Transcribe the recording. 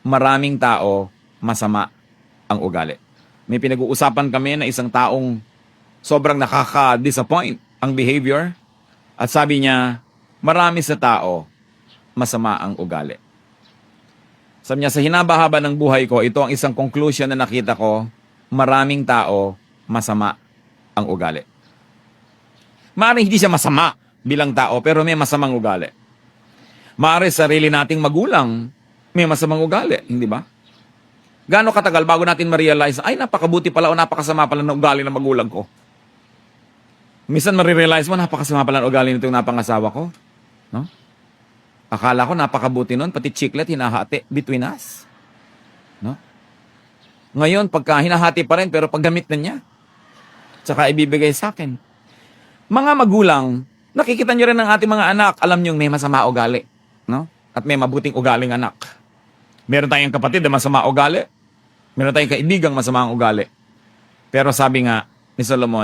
maraming tao masama ang ugali. May pinag-uusapan kami na isang taong sobrang nakaka-disappoint ang behavior at sabi niya, marami sa tao masama ang ugali. Sabi niya, sa hinaba-haba ng buhay ko, ito ang isang conclusion na nakita ko, maraming tao masama ang ugali. Maaaring hindi siya masama bilang tao, pero may masamang ugali. Maaaring sarili nating magulang, may masamang ugali, hindi ba? Gaano katagal bago natin ma-realize, ay napakabuti pala o napakasama pala ng ugali ng magulang ko. Minsan ma-realize mo, napakasama pala ng ugali nitong napangasawa ko. No? Akala ko napakabuti nun, pati chiclet hinahati between us. No? Ngayon, pagka hinahati pa rin, pero paggamit na niya, tsaka ibibigay sa akin. Mga magulang, nakikita nyo rin ng ating mga anak, alam nyo may masama ugali. No? At may mabuting ugaling anak. Meron tayong kapatid na masama ugali. Meron tayong kaibigang masama ang ugali. Pero sabi nga ni Solomon,